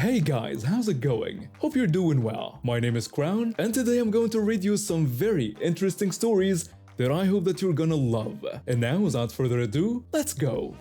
Hey guys, how's it going? Hope you're doing well. My name is Crown, and today I'm going to read you some very interesting stories that I hope that you're gonna love. And now, without further ado, let's go!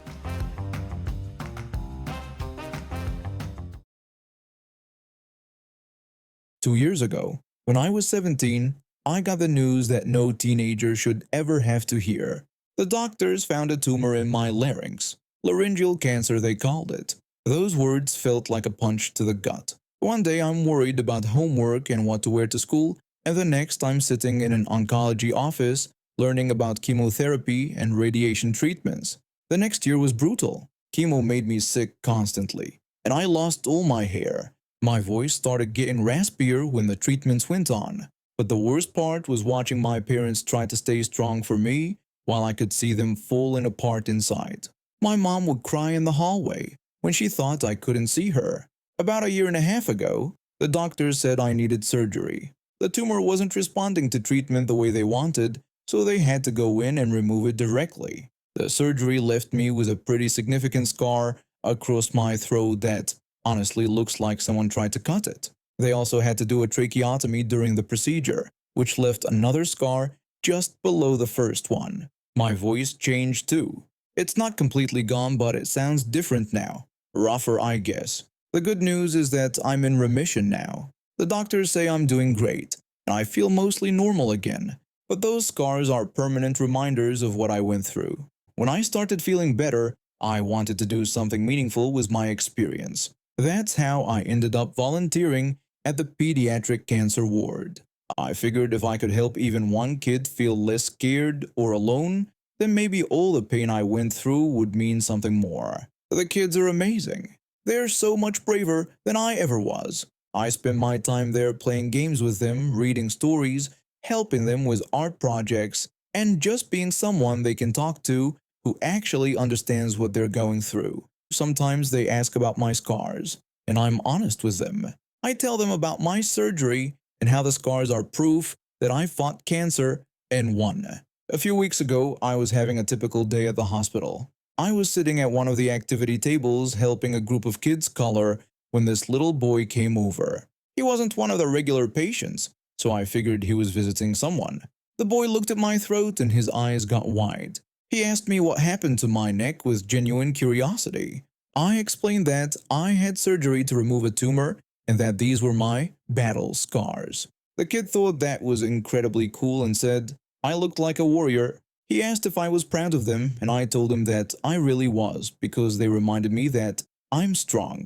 Two years ago, when I was 17, I got the news that no teenager should ever have to hear. The doctors found a tumor in my larynx. Laryngeal cancer, they called it. Those words felt like a punch to the gut. One day I'm worried about homework and what to wear to school, and the next I'm sitting in an oncology office learning about chemotherapy and radiation treatments. The next year was brutal. Chemo made me sick constantly, and I lost all my hair. My voice started getting raspier when the treatments went on. But the worst part was watching my parents try to stay strong for me while I could see them falling apart inside. My mom would cry in the hallway when she thought I couldn't see her. About a year and a half ago, the doctors said I needed surgery. The tumor wasn't responding to treatment the way they wanted, so they had to go in and remove it directly. The surgery left me with a pretty significant scar across my throat that honestly looks like someone tried to cut it. They also had to do a tracheotomy during the procedure, which left another scar just below the first one. My voice changed too. It's not completely gone, but it sounds different now. Rougher, I guess. The good news is that I'm in remission now. The doctors say I'm doing great, and I feel mostly normal again. But those scars are permanent reminders of what I went through. When I started feeling better, I wanted to do something meaningful with my experience. That's how I ended up volunteering at the pediatric cancer ward. I figured if I could help even one kid feel less scared or alone, then maybe all the pain I went through would mean something more. The kids are amazing. They're so much braver than I ever was. I spend my time there playing games with them, reading stories, helping them with art projects, and just being someone they can talk to who actually understands what they're going through. Sometimes they ask about my scars, and I'm honest with them. I tell them about my surgery and how the scars are proof that I fought cancer and won. A few weeks ago, I was having a typical day at the hospital. I was sitting at one of the activity tables helping a group of kids color when this little boy came over. He wasn't one of the regular patients, so I figured he was visiting someone. The boy looked at my throat and his eyes got wide. He asked me what happened to my neck with genuine curiosity. I explained that I had surgery to remove a tumor and that these were my battle scars. The kid thought that was incredibly cool and said I looked like a warrior. He asked if I was proud of them, and I told him that I really was because they reminded me that I'm strong.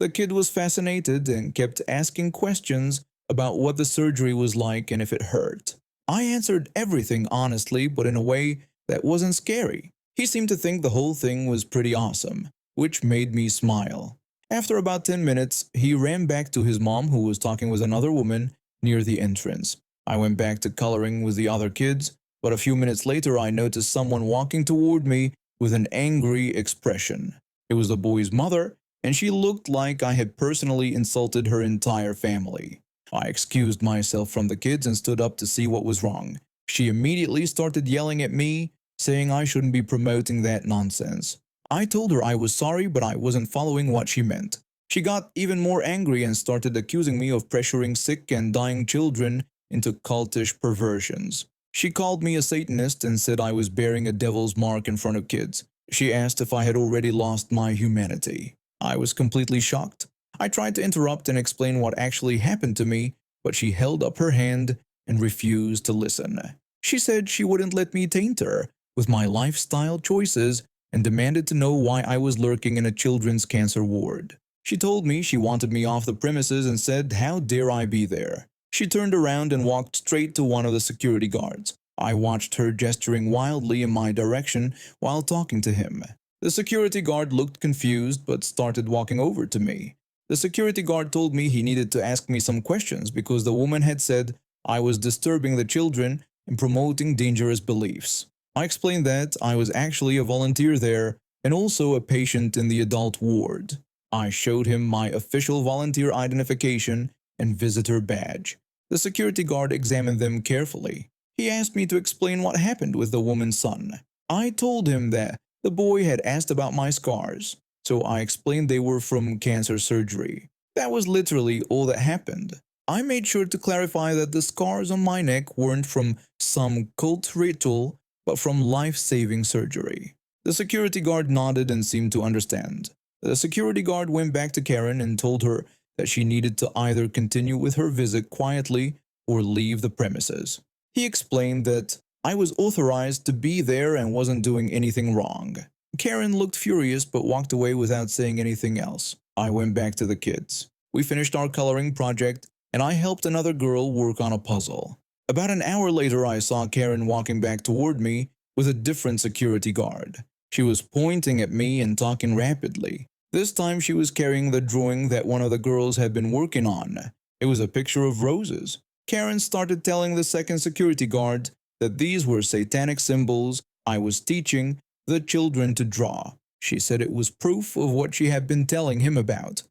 The kid was fascinated and kept asking questions about what the surgery was like and if it hurt. I answered everything honestly, but in a way that wasn't scary. He seemed to think the whole thing was pretty awesome, which made me smile. After about 10 minutes, he ran back to his mom who was talking with another woman near the entrance. I went back to coloring with the other kids, but a few minutes later I noticed someone walking toward me with an angry expression. It was the boy's mother, and she looked like I had personally insulted her entire family. I excused myself from the kids and stood up to see what was wrong. She immediately started yelling at me, saying I shouldn't be promoting that nonsense. I told her I was sorry, but I wasn't following what she meant. She got even more angry and started accusing me of pressuring sick and dying children into cultish perversions. She called me a Satanist and said I was bearing a devil's mark in front of kids. She asked if I had already lost my humanity. I was completely shocked. I tried to interrupt and explain what actually happened to me, but she held up her hand and refused to listen. She said she wouldn't let me taint her with my lifestyle choices and demanded to know why I was lurking in a children's cancer ward. She told me she wanted me off the premises and said, how dare I be there? She turned around and walked straight to one of the security guards. I watched her gesturing wildly in my direction while talking to him. The security guard looked confused but started walking over to me. The security guard told me he needed to ask me some questions because the woman had said I was disturbing the children and promoting dangerous beliefs. I explained that I was actually a volunteer there and also a patient in the adult ward. I showed him my official volunteer identification and visitor badge. The security guard examined them carefully. He asked me to explain what happened with the woman's son. I told him that the boy had asked about my scars, so I explained they were from cancer surgery. That was literally all that happened. I made sure to clarify that the scars on my neck weren't from some cult ritual, but from life-saving surgery. The security guard nodded and seemed to understand. The security guard went back to Karen and told her that she needed to either continue with her visit quietly or leave the premises. He explained that I was authorized to be there and wasn't doing anything wrong. Karen looked furious but walked away without saying anything else. I went back to the kids. We finished our coloring project and I helped another girl work on a puzzle. About an hour later, I saw Karen walking back toward me with a different security guard. She was pointing at me and talking rapidly. This time she was carrying the drawing that one of the girls had been working on. It was a picture of roses. Karen started telling the second security guard that these were satanic symbols I was teaching the children to draw. She said it was proof of what she had been telling him about.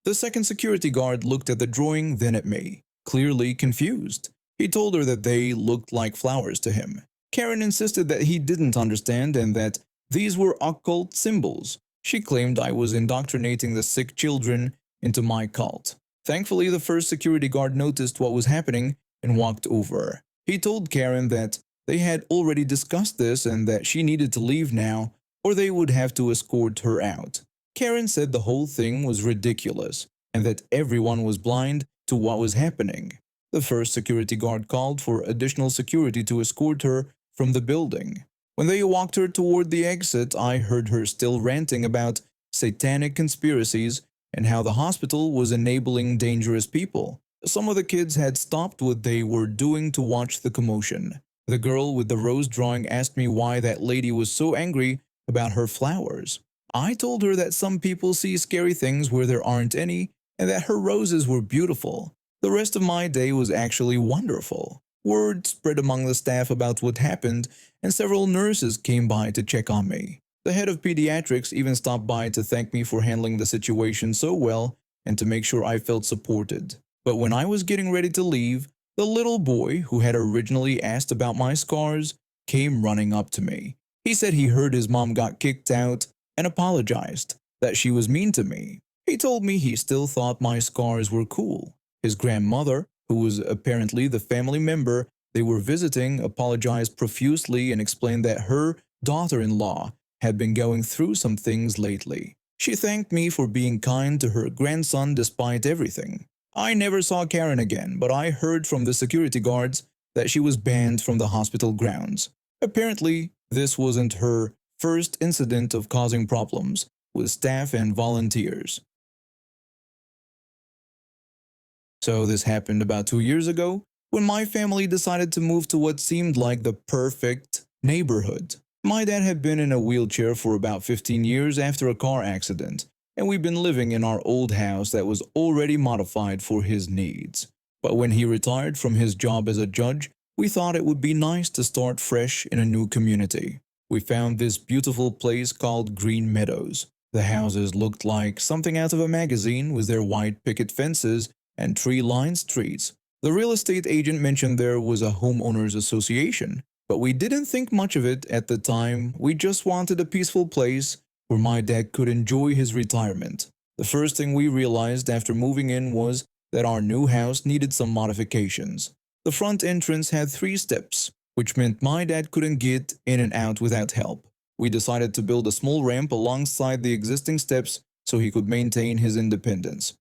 The second security guard looked at the drawing, then at me, clearly confused. He told her that they looked like flowers to him. Karen insisted that he didn't understand and that these were occult symbols. She claimed I was indoctrinating the sick children into my cult. Thankfully, the first security guard noticed what was happening and walked over. He told Karen that they had already discussed this and that she needed to leave now or they would have to escort her out. Karen said the whole thing was ridiculous and that everyone was blind to what was happening. The first security guard called for additional security to escort her from the building. When they walked her toward the exit, I heard her still ranting about satanic conspiracies and how the hospital was enabling dangerous people. Some of the kids had stopped what they were doing to watch the commotion. The girl with the rose drawing asked me why that lady was so angry about her flowers. I told her that some people see scary things where there aren't any and that her roses were beautiful. The rest of my day was actually wonderful. Word spread among the staff about what happened, and several nurses came by to check on me. The head of pediatrics even stopped by to thank me for handling the situation so well and to make sure I felt supported. But when I was getting ready to leave, the little boy who had originally asked about my scars came running up to me. He said he heard his mom got kicked out and apologized, that she was mean to me. He told me he still thought my scars were cool. His grandmother, who was apparently the family member they were visiting, apologized profusely and explained that her daughter-in-law had been going through some things lately. She thanked me for being kind to her grandson despite everything. I never saw Karen again, but I heard from the security guards that she was banned from the hospital grounds. Apparently, this wasn't her first incident of causing problems with staff and volunteers. So this happened about 2 years ago, when my family decided to move to what seemed like the perfect neighborhood. My dad had been in a wheelchair for about 15 years after a car accident, and we'd been living in our old house that was already modified for his needs. But when he retired from his job as a judge, we thought it would be nice to start fresh in a new community. We found this beautiful place called Green Meadows. The houses looked like something out of a magazine with their white picket fences and tree-lined streets. The real estate agent mentioned there was a homeowners association, but we didn't think much of it at the time. We just wanted a peaceful place where my dad could enjoy his retirement. The first thing we realized after moving in was that our new house needed some modifications. The front entrance had 3 steps, which meant my dad couldn't get in and out without help. We decided to build a small ramp alongside the existing steps so he could maintain his independence.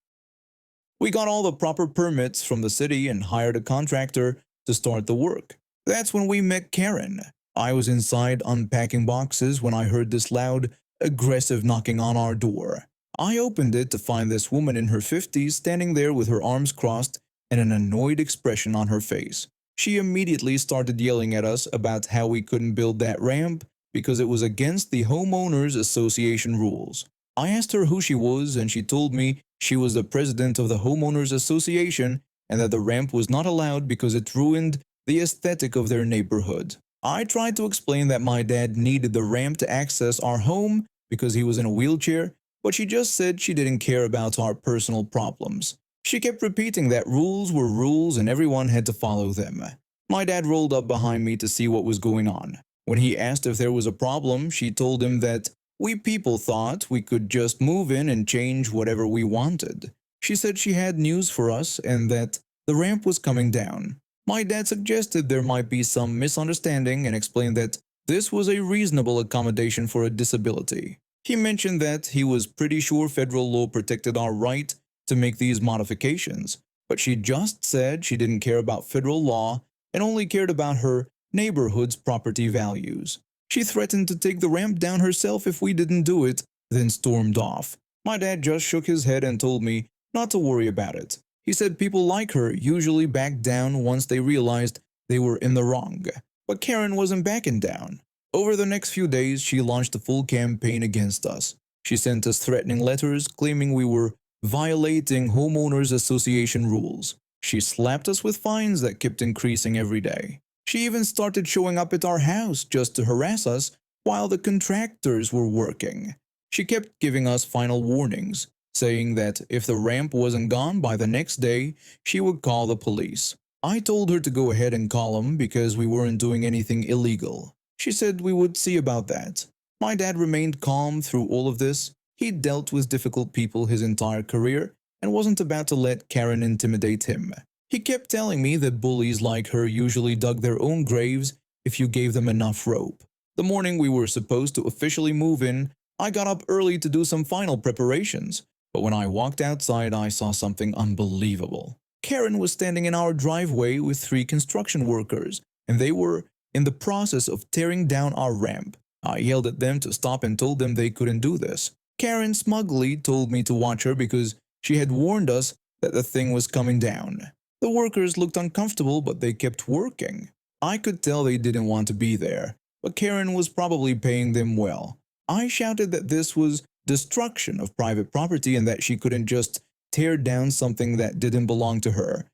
We got all the proper permits from the city and hired a contractor to start the work. That's when we met Karen. I was inside unpacking boxes when I heard this loud, aggressive knocking on our door. I opened it to find this woman in her 50s standing there with her arms crossed and an annoyed expression on her face. She immediately started yelling at us about how we couldn't build that ramp because it was against the Homeowners Association rules. I asked her who she was and she told me she was the president of the Homeowners Association and that the ramp was not allowed because it ruined the aesthetic of their neighborhood. I tried to explain that my dad needed the ramp to access our home because he was in a wheelchair, but she just said she didn't care about our personal problems. She kept repeating that rules were rules and everyone had to follow them. My dad rolled up behind me to see what was going on. When he asked if there was a problem, she told him that We people thought we could just move in and change whatever we wanted. She said she had news for us and that the ramp was coming down. My dad suggested there might be some misunderstanding and explained that this was a reasonable accommodation for a disability. He mentioned that he was pretty sure federal law protected our right to make these modifications, but she just said she didn't care about federal law and only cared about her neighborhood's property values. She threatened to take the ramp down herself if we didn't do it, then stormed off. My dad just shook his head and told me not to worry about it. He said people like her usually back down once they realized they were in the wrong. But Karen wasn't backing down. Over the next few days, she launched a full campaign against us. She sent us threatening letters claiming we were violating homeowners association rules. She slapped us with fines that kept increasing every day. She even started showing up at our house just to harass us while the contractors were working. She kept giving us final warnings, saying that if the ramp wasn't gone by the next day, she would call the police. I told her to go ahead and call them because we weren't doing anything illegal. She said we would see about that. My dad remained calm through all of this. He'd dealt with difficult people his entire career and wasn't about to let Karen intimidate him. He kept telling me that bullies like her usually dug their own graves if you gave them enough rope. The morning we were supposed to officially move in, I got up early to do some final preparations, but when I walked outside I saw something unbelievable. Karen was standing in our driveway with 3 construction workers, and they were in the process of tearing down our ramp. I yelled at them to stop and told them they couldn't do this. Karen smugly told me to watch her because she had warned us that the thing was coming down. The workers looked uncomfortable, but they kept working. I could tell they didn't want to be there, but Karen was probably paying them well. I shouted that this was destruction of private property and that she couldn't just tear down something that didn't belong to her.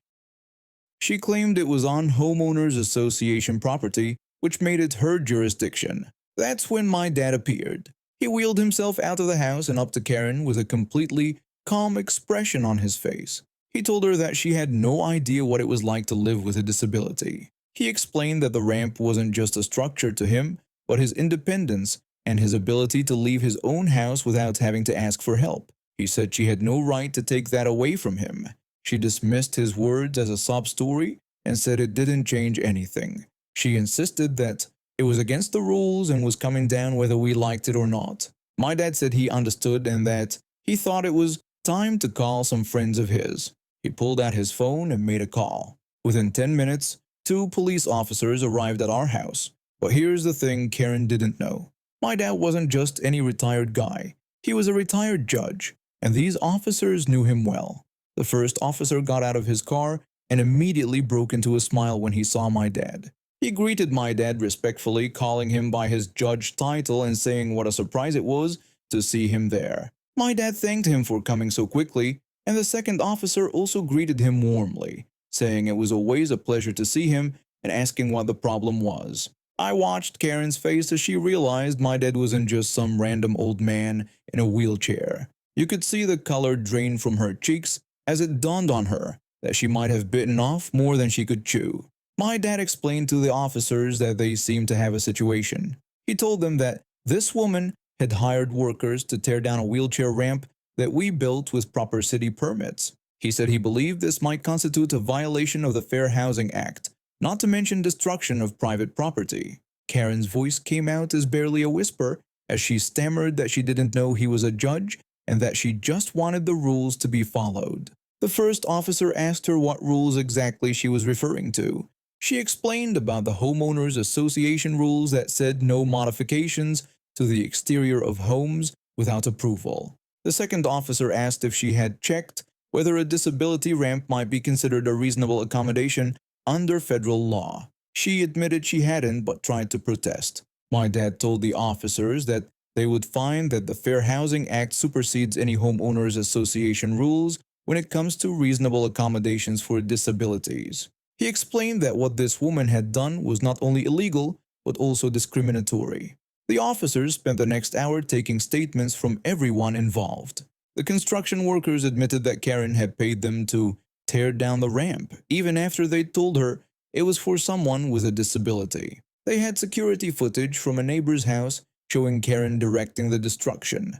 She claimed it was on homeowners association property, which made it her jurisdiction. That's when my dad appeared. He wheeled himself out of the house and up to Karen with a completely calm expression on his face. He told her that she had no idea what it was like to live with a disability. He explained that the ramp wasn't just a structure to him, but his independence and his ability to leave his own house without having to ask for help. He said she had no right to take that away from him. She dismissed his words as a sob story and said it didn't change anything. She insisted that it was against the rules and was coming down whether we liked it or not. My dad said he understood and that he thought it was time to call some friends of his. He pulled out his phone and made a call. Within 10 minutes, 2 police officers arrived at our house. But here's the thing Karen didn't know. My dad wasn't just any retired guy. He was a retired judge, and these officers knew him well. The first officer got out of his car and immediately broke into a smile when he saw my dad. He greeted my dad respectfully, calling him by his judge title and saying what a surprise it was to see him there. My dad thanked him for coming so quickly, and the second officer also greeted him warmly, saying it was always a pleasure to see him and asking what the problem was. I watched Karen's face as she realized my dad wasn't just some random old man in a wheelchair. You could see the color drain from her cheeks as it dawned on her that she might have bitten off more than she could chew. My dad explained to the officers that they seemed to have a situation. He told them that this woman had hired workers to tear down a wheelchair ramp that we built with proper city permits. He said he believed this might constitute a violation of the Fair Housing Act, not to mention destruction of private property. Karen's voice came out as barely a whisper as she stammered that she didn't know he was a judge and that she just wanted the rules to be followed. The first officer asked her what rules exactly she was referring to. She explained about the homeowners association rules that said no modifications to the exterior of homes without approval. The second officer asked if she had checked whether a disability ramp might be considered a reasonable accommodation under federal law. She admitted she hadn't but tried to protest. My dad told the officers that they would find that the Fair Housing Act supersedes any homeowners association rules when it comes to reasonable accommodations for disabilities. He explained that what this woman had done was not only illegal but also discriminatory. The officers spent the next hour taking statements from everyone involved. The construction workers admitted that Karen had paid them to tear down the ramp, even after they told her it was for someone with a disability. They had security footage from a neighbor's house showing Karen directing the destruction.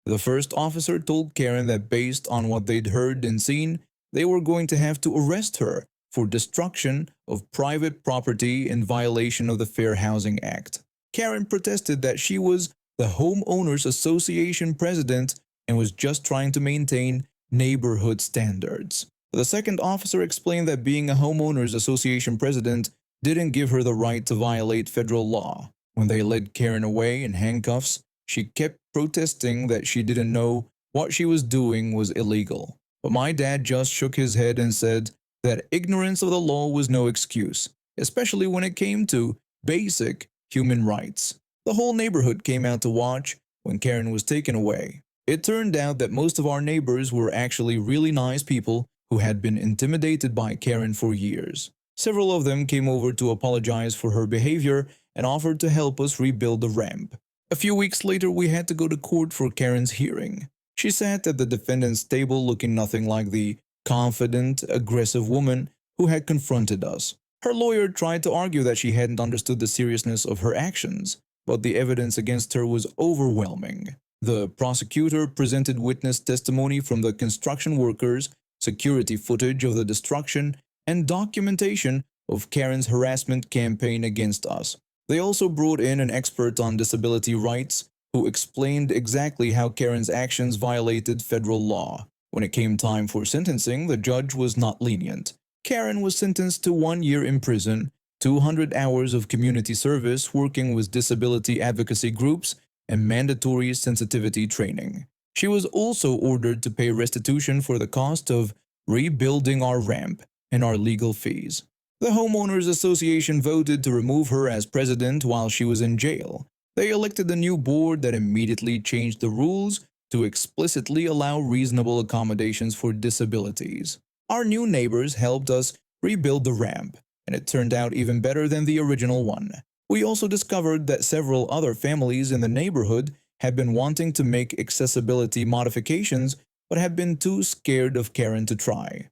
The first officer told Karen that based on what they'd heard and seen, they were going to have to arrest her for destruction of private property in violation of the Fair Housing Act. Karen protested that she was the Homeowners Association president and was just trying to maintain neighborhood standards. The second officer explained that being a Homeowners Association president didn't give her the right to violate federal law. When they led Karen away in handcuffs, she kept protesting that she didn't know what she was doing was illegal. But my dad just shook his head and said that ignorance of the law was no excuse, especially when it came to basic human rights. The whole neighborhood came out to watch when Karen was taken away. It turned out that most of our neighbors were actually really nice people who had been intimidated by Karen for years. Several of them came over to apologize for her behavior and offered to help us rebuild the ramp. A few weeks later, we had to go to court for Karen's hearing. She sat at the defendant's table looking nothing like the confident, aggressive woman who had confronted us. Her lawyer tried to argue that she hadn't understood the seriousness of her actions, but the evidence against her was overwhelming. The prosecutor presented witness testimony from the construction workers, security footage of the destruction, and documentation of Karen's harassment campaign against us. They also brought in an expert on disability rights who explained exactly how Karen's actions violated federal law. When it came time for sentencing, the judge was not lenient. Karen was sentenced to 1 year in prison, 200 hours of community service working with disability advocacy groups, and mandatory sensitivity training. She was also ordered to pay restitution for the cost of rebuilding our ramp and our legal fees. The Homeowners Association voted to remove her as president while she was in jail. They elected a new board that immediately changed the rules to explicitly allow reasonable accommodations for disabilities. Our new neighbors helped us rebuild the ramp, and it turned out even better than the original one. We also discovered that several other families in the neighborhood had been wanting to make accessibility modifications but had been too scared of Karen to try.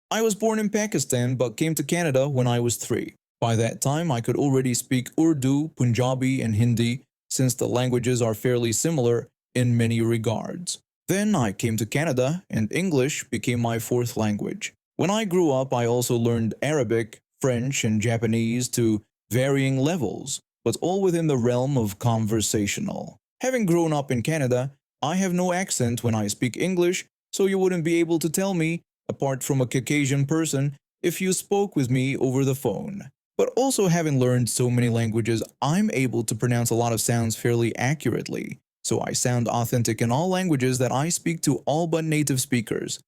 I was born in Pakistan but came to Canada when I was 3. By that time, I could already speak Urdu, Punjabi, and Hindi, since the languages are fairly similar in many regards. Then I came to Canada, and English became my 4th language. When I grew up, I also learned Arabic, French, and Japanese to varying levels, but all within the realm of conversational. Having grown up in Canada, I have no accent when I speak English, so you wouldn't be able to tell me, apart from a Caucasian person, if you spoke with me over the phone. But also having learned so many languages, I'm able to pronounce a lot of sounds fairly accurately, so I sound authentic in all languages that I speak to all but native speakers.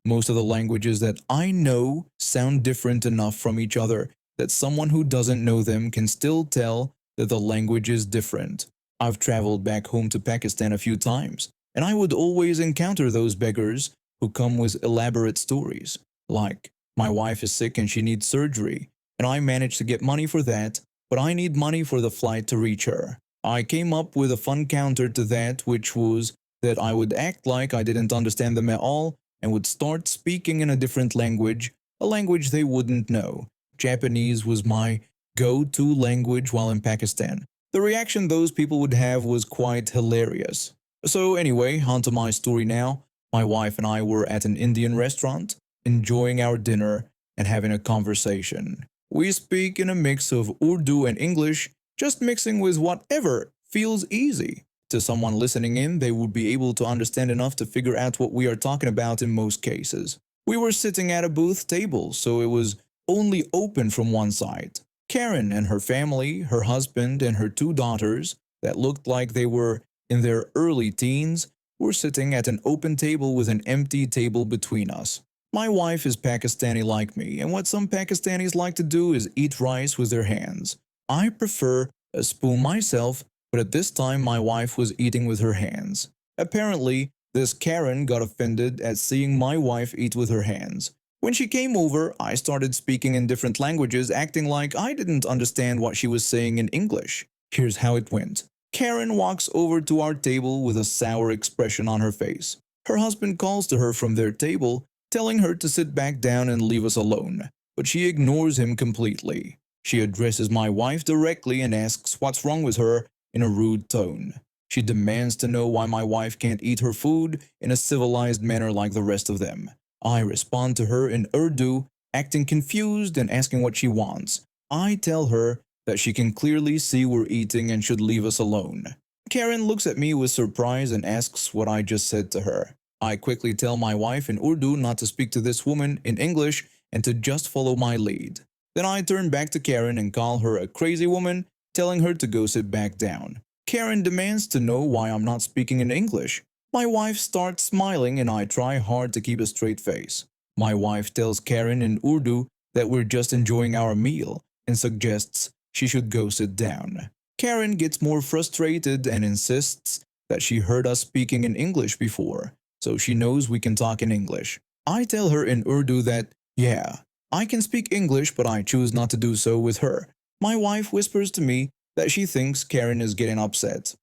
Most of the languages that I know sound different enough from each other that someone who doesn't know them can still tell that the language is different. I've traveled back home to Pakistan a few times, and I would always encounter those beggars who come with elaborate stories, like, my wife is sick and she needs surgery, and I managed to get money for that, but I need money for the flight to reach her. I came up with a fun counter to that, which was that I would act like I didn't understand them at all and would start speaking in a different language, a language they wouldn't know. Japanese was my go-to language while in Pakistan. The reaction those people would have was quite hilarious. So anyway, on to my story now. My wife and I were at an Indian restaurant, enjoying our dinner and having a conversation. We speak in a mix of Urdu and English, just mixing with whatever feels easy. To someone listening in, they would be able to understand enough to figure out what we are talking about in most cases. We were sitting at a booth table, so it was only open from one side. Karen and her family, her husband and her 2 daughters, that looked like they were in their early teens, were sitting at an open table with an empty table between us. My wife is Pakistani like me, and what some Pakistanis like to do is eat rice with their hands. I prefer a spoon myself, but at this time my wife was eating with her hands. Apparently, this Karen got offended at seeing my wife eat with her hands. When she came over, I started speaking in different languages, acting like I didn't understand what she was saying in English. Here's how it went. Karen walks over to our table with a sour expression on her face. Her husband calls to her from their table, telling her to sit back down and leave us alone, but she ignores him completely. She addresses my wife directly and asks what's wrong with her in a rude tone. She demands to know why my wife can't eat her food in a civilized manner like the rest of them. I respond to her in Urdu, acting confused and asking what she wants. I tell her that she can clearly see we're eating and should leave us alone. Karen looks at me with surprise and asks what I just said to her. I quickly tell my wife in Urdu not to speak to this woman in English and to just follow my lead. Then I turn back to Karen and call her a crazy woman, telling her to go sit back down. Karen demands to know why I'm not speaking in English. My wife starts smiling and I try hard to keep a straight face. My wife tells Karen in Urdu that we're just enjoying our meal and suggests she should go sit down. Karen gets more frustrated and insists that she heard us speaking in English before, so she knows we can talk in English. I tell her in Urdu that, yeah, I can speak English, but I choose not to do so with her. My wife whispers to me that she thinks Karen is getting upset.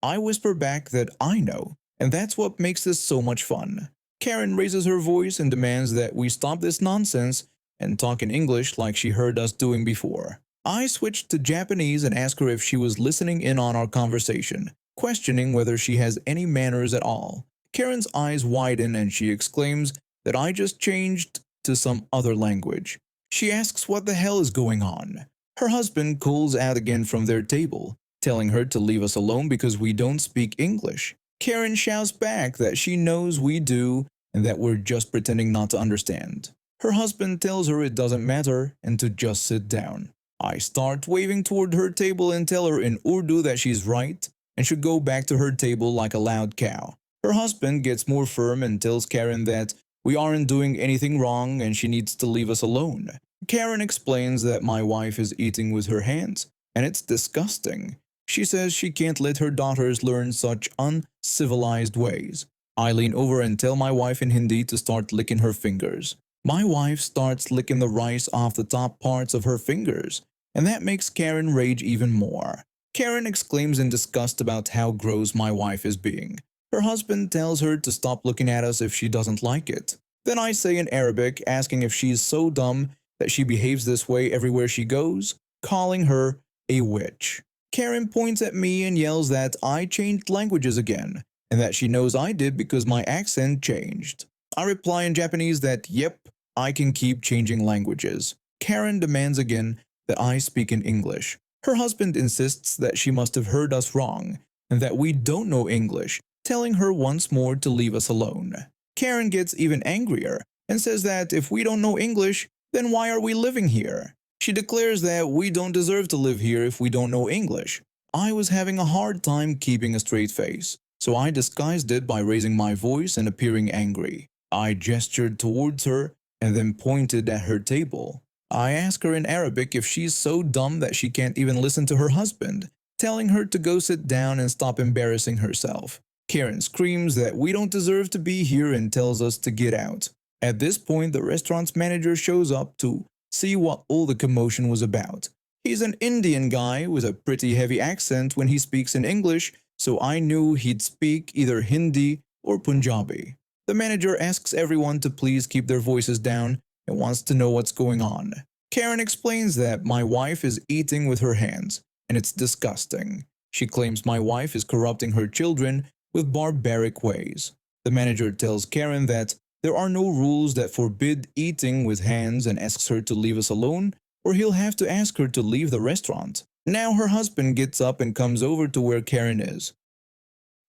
I whisper back that I know, and that's what makes this so much fun. Karen raises her voice and demands that we stop this nonsense and talk in English like she heard us doing before. I switched to Japanese and asked her if she was listening in on our conversation, questioning whether she has any manners at all. Karen's eyes widen and she exclaims that I just changed to some other language. She asks what the hell is going on. Her husband calls out again from their table, telling her to leave us alone because we don't speak English. Karen shouts back that she knows we do and that we're just pretending not to understand. Her husband tells her it doesn't matter and to just sit down. I start waving toward her table and tell her in Urdu that she's right and should go back to her table like a loud cow. Her husband gets more firm and tells Karen that we aren't doing anything wrong and she needs to leave us alone. Karen explains that my wife is eating with her hands, and it's disgusting. She says she can't let her daughters learn such uncivilized ways. I lean over and tell my wife in Hindi to start licking her fingers. My wife starts licking the rice off the top parts of her fingers, and that makes Karen rage even more. Karen exclaims in disgust about how gross my wife is being. Her husband tells her to stop looking at us if she doesn't like it. Then I say in Arabic, asking if she's so dumb that she behaves this way everywhere she goes, calling her a witch. Karen points at me and yells that I changed languages again, and that she knows I did because my accent changed. I reply in Japanese that, yep, I can keep changing languages. Karen demands again that I speak in English. Her husband insists that she must have heard us wrong, and that we don't know English, telling her once more to leave us alone. Karen gets even angrier and says that if we don't know English, then why are we living here? She declares that we don't deserve to live here if we don't know English. I was having a hard time keeping a straight face, so I disguised it by raising my voice and appearing angry. I gestured towards her and then pointed at her table. I ask her in Arabic if she's so dumb that she can't even listen to her husband, telling her to go sit down and stop embarrassing herself. Karen screams that we don't deserve to be here and tells us to get out. At this point, the restaurant's manager shows up to see what all the commotion was about. He's an Indian guy with a pretty heavy accent when he speaks in English, so I knew he'd speak either Hindi or Punjabi. The manager asks everyone to please keep their voices down and wants to know what's going on. Karen explains that my wife is eating with her hands, and it's disgusting. She claims my wife is corrupting her children with barbaric ways. The manager tells Karen that there are no rules that forbid eating with hands and asks her to leave us alone, or he'll have to ask her to leave the restaurant. Now her husband gets up and comes over to where Karen is.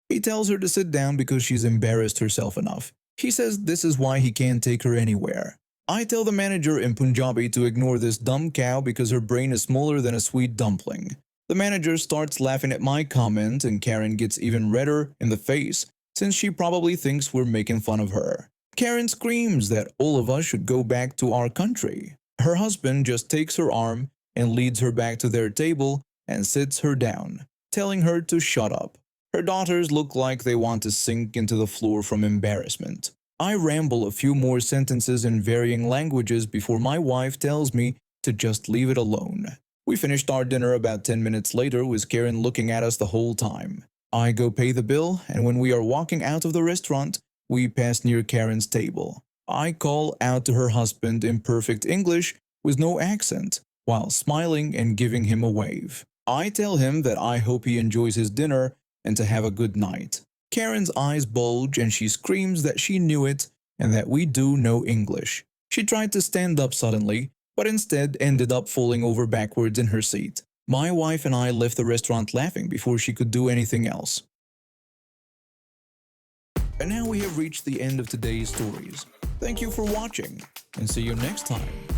He tells her to sit down because she's embarrassed herself enough. He says this is why he can't take her anywhere. I tell the manager in Punjabi to ignore this dumb cow because her brain is smaller than a sweet dumpling. The manager starts laughing at my comment and Karen gets even redder in the face since she probably thinks we're making fun of her. Karen screams that all of us should go back to our country. Her husband just takes her arm and leads her back to their table and sits her down, telling her to shut up. Her daughters look like they want to sink into the floor from embarrassment. I ramble a few more sentences in varying languages before my wife tells me to just leave it alone. We finished our dinner about 10 minutes later with Karen looking at us the whole time. I go pay the bill, and when we are walking out of the restaurant, we pass near Karen's table. I call out to her husband in perfect English with no accent while smiling and giving him a wave. I tell him that I hope he enjoys his dinner and to have a good night. Karen's eyes bulge and she screams that she knew it and that we do know English. She tried to stand up suddenly, but instead ended up falling over backwards in her seat. My wife and I left the restaurant laughing before she could do anything else. And now we have reached the end of today's stories. Thank you for watching, and see you next time.